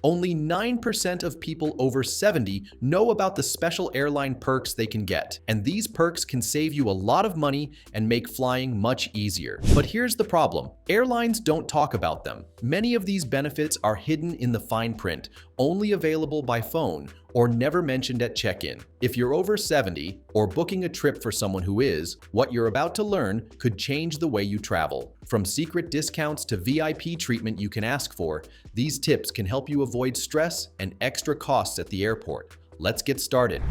Only 9% of people over 70 know about the special airline perks they can get, and these perks can save you a lot of money and make flying much easier. But here's the problem. Airlines don't talk about them. Many of these benefits are hidden in the fine print, only available by phone, or never mentioned at check-in. If you're over 70 or booking a trip for someone who is, what you're about to learn could change the way you travel. From secret discounts to VIP treatment you can ask for, these tips can help you avoid stress and extra costs at the airport. Let's get started.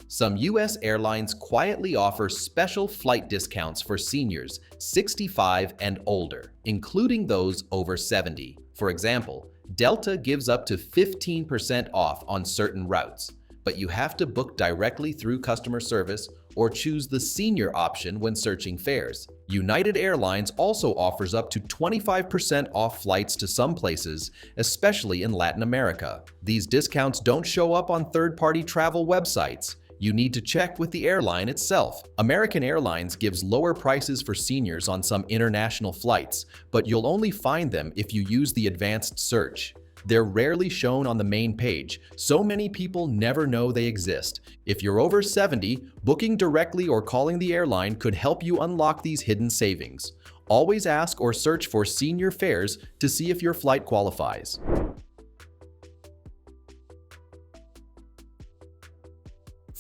Some US airlines quietly offer special flight discounts for seniors 65 and older, including those over 70. For example, Delta gives up to 15% off on certain routes, but you have to book directly through customer service or choose the senior option when searching fares. United Airlines also offers up to 25% off flights to some places, especially in Latin America. These discounts don't show up on third-party travel websites. You need to check with the airline itself. American Airlines gives lower prices for seniors on some international flights, but you'll only find them if you use the advanced search. They're rarely shown on the main page, so many people never know they exist. If you're over 70, booking directly or calling the airline could help you unlock these hidden savings. Always ask or search for senior fares to see if your flight qualifies.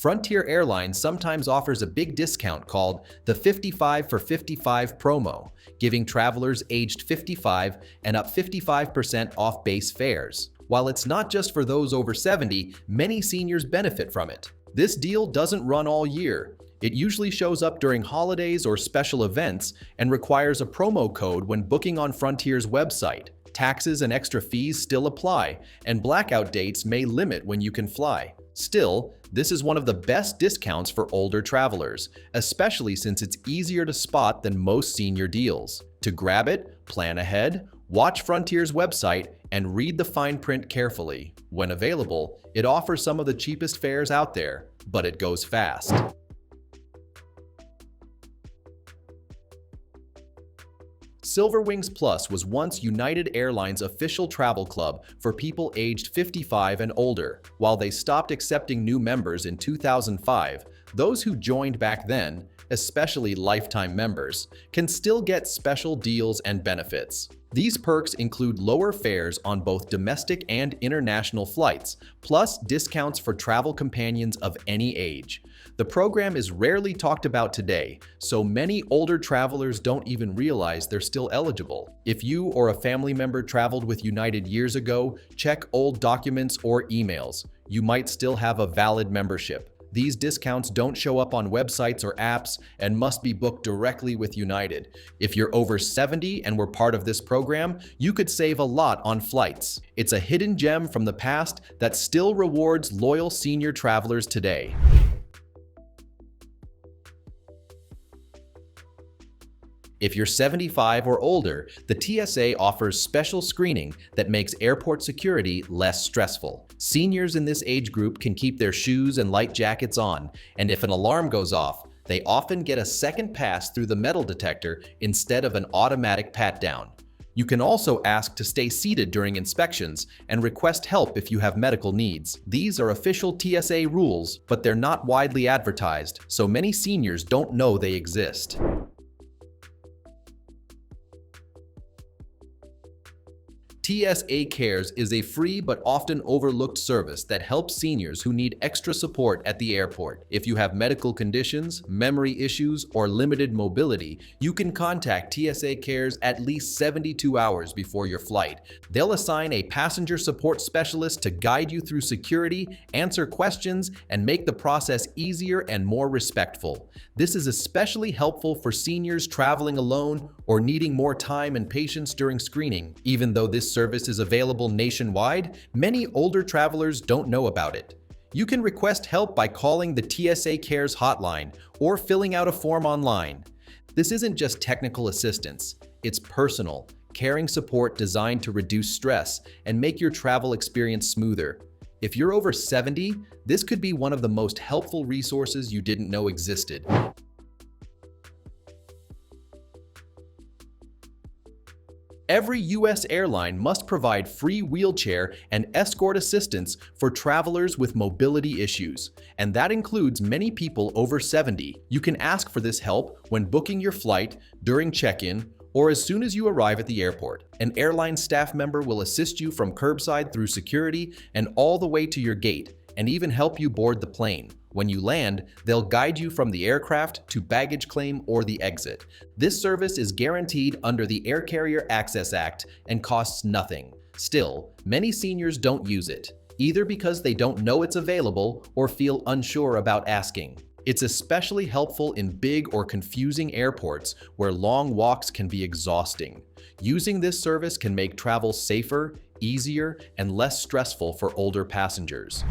Frontier Airlines sometimes offers a big discount called the 55 for 55 promo, giving travelers aged 55 and up 55% off base fares. While it's not just for those over 70, many seniors benefit from it. This deal doesn't run all year. It usually shows up during holidays or special events and requires a promo code when booking on Frontier's website. Taxes and extra fees still apply, and blackout dates may limit when you can fly. Still, this is one of the best discounts for older travelers, especially since it's easier to spot than most senior deals. To grab it, plan ahead, watch Frontier's website, and read the fine print carefully. When available, it offers some of the cheapest fares out there, but it goes fast. Silverwings Plus was once United Airlines' official travel club for people aged 55 and older. While they stopped accepting new members in 2005, those who joined back then, especially lifetime members, can still get special deals and benefits. These perks include lower fares on both domestic and international flights, plus discounts for travel companions of any age. The program is rarely talked about today, so many older travelers don't even realize they're still eligible. If you or a family member traveled with United years ago, check old documents or emails. You might still have a valid membership. These discounts don't show up on websites or apps and must be booked directly with United. If you're over 70 and were part of this program, you could save a lot on flights. It's a hidden gem from the past that still rewards loyal senior travelers today. If you're 75 or older, the TSA offers special screening that makes airport security less stressful. Seniors in this age group can keep their shoes and light jackets on, and if an alarm goes off, they often get a second pass through the metal detector instead of an automatic pat-down. You can also ask to stay seated during inspections and request help if you have medical needs. These are official TSA rules, but they're not widely advertised, so many seniors don't know they exist. TSA Cares is a free but often overlooked service that helps seniors who need extra support at the airport. If you have medical conditions, memory issues, or limited mobility, you can contact TSA Cares at least 72 hours before your flight. They'll assign a passenger support specialist to guide you through security, answer questions, and make the process easier and more respectful. This is especially helpful for seniors traveling alone or needing more time and patience during screening. Even though this service is available nationwide, many older travelers don't know about it. You can request help by calling the TSA Cares hotline or filling out a form online. This isn't just technical assistance, it's personal, caring support designed to reduce stress and make your travel experience smoother. If you're over 70, this could be one of the most helpful resources you didn't know existed. Every U.S. airline must provide free wheelchair and escort assistance for travelers with mobility issues, and that includes many people over 70. You can ask for this help when booking your flight, during check-in, or as soon as you arrive at the airport. An airline staff member will assist you from curbside through security and all the way to your gate, and even help you board the plane. When you land, they'll guide you from the aircraft to baggage claim or the exit. This service is guaranteed under the Air Carrier Access Act and costs nothing. Still, many seniors don't use it, either because they don't know it's available or feel unsure about asking. It's especially helpful in big or confusing airports where long walks can be exhausting. Using this service can make travel safer, easier, and less stressful for older passengers.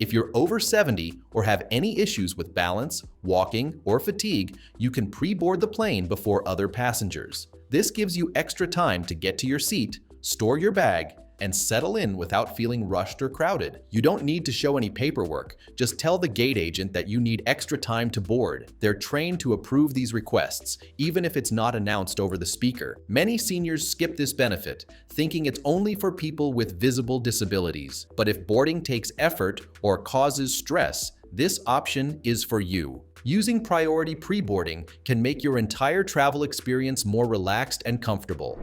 If you're over 70 or have any issues with balance, walking, or fatigue, you can pre-board the plane before other passengers. This gives you extra time to get to your seat, store your bag, and settle in without feeling rushed or crowded. You don't need to show any paperwork. Just tell the gate agent that you need extra time to board. They're trained to approve these requests, even if it's not announced over the speaker. Many seniors skip this benefit, thinking it's only for people with visible disabilities. But if boarding takes effort or causes stress, this option is for you. Using priority pre-boarding can make your entire travel experience more relaxed and comfortable.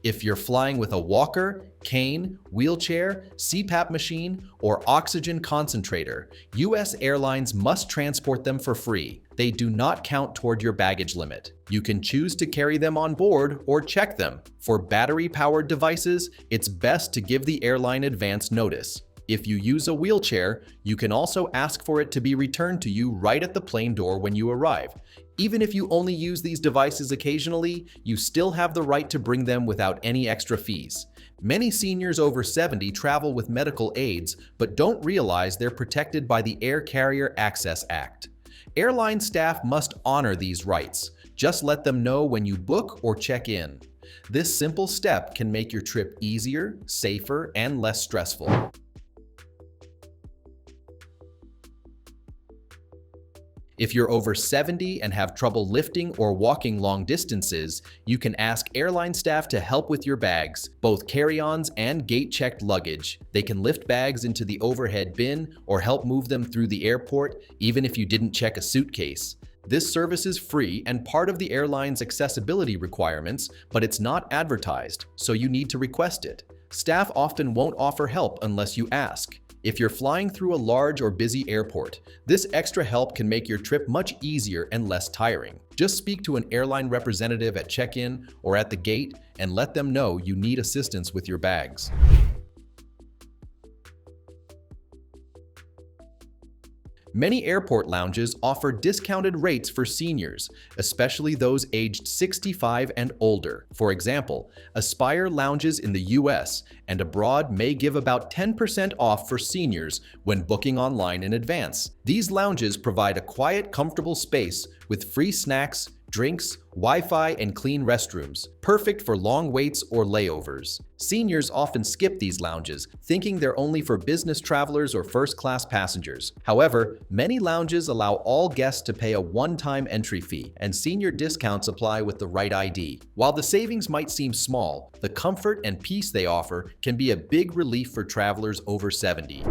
If you're flying with a walker, cane, wheelchair, CPAP machine, or oxygen concentrator, U.S. airlines must transport them for free. They do not count toward your baggage limit. You can choose to carry them on board or check them. For battery-powered devices, it's best to give the airline advance notice. If you use a wheelchair, you can also ask for it to be returned to you right at the plane door when you arrive. Even if you only use these devices occasionally, you still have the right to bring them without any extra fees. Many seniors over 70 travel with medical aids, but don't realize they're protected by the Air Carrier Access Act. Airline staff must honor these rights. Just let them know when you book or check in. This simple step can make your trip easier, safer, and less stressful. If you're over 70 and have trouble lifting or walking long distances, you can ask airline staff to help with your bags, both carry-ons and gate-checked luggage. They can lift bags into the overhead bin or help move them through the airport, even if you didn't check a suitcase. This service is free and part of the airline's accessibility requirements, but it's not advertised, so you need to request it. Staff often won't offer help unless you ask. If you're flying through a large or busy airport, this extra help can make your trip much easier and less tiring. Just speak to an airline representative at check-in or at the gate and let them know you need assistance with your bags. Many airport lounges offer discounted rates for seniors, especially those aged 65 and older. For example, Aspire lounges in the US and abroad may give about 10% off for seniors when booking online in advance. These lounges provide a quiet, comfortable space with free snacks, drinks, Wi-Fi, and clean restrooms, perfect for long waits or layovers. Seniors often skip these lounges, thinking they're only for business travelers or first-class passengers. However, many lounges allow all guests to pay a one-time entry fee, and senior discounts apply with the right ID. While the savings might seem small, the comfort and peace they offer can be a big relief for travelers over 70.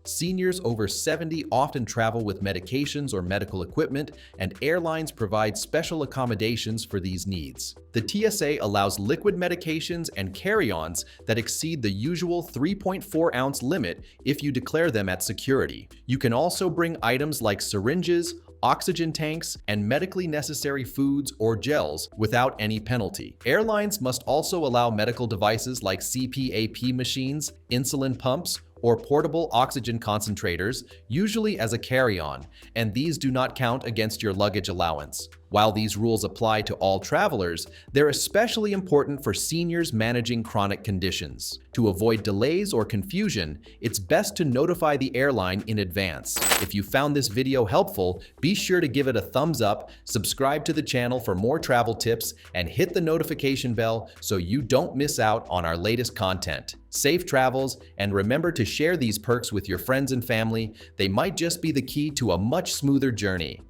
Seniors over 70 often travel with medications or medical equipment, and airlines provide special accommodations for these needs. The TSA allows liquid medications and carry-ons that exceed the usual 3.4-ounce limit if you declare them at security. You can also bring items like syringes, oxygen tanks, and medically necessary foods or gels without any penalty. Airlines must also allow medical devices like CPAP machines, insulin pumps, or portable oxygen concentrators, usually as a carry-on, and these do not count against your luggage allowance. While these rules apply to all travelers, they're especially important for seniors managing chronic conditions. To avoid delays or confusion, it's best to notify the airline in advance. If you found this video helpful, be sure to give it a thumbs up, subscribe to the channel for more travel tips, and hit the notification bell so you don't miss out on our latest content. Safe travels, and remember to share these perks with your friends and family. They might just be the key to a much smoother journey.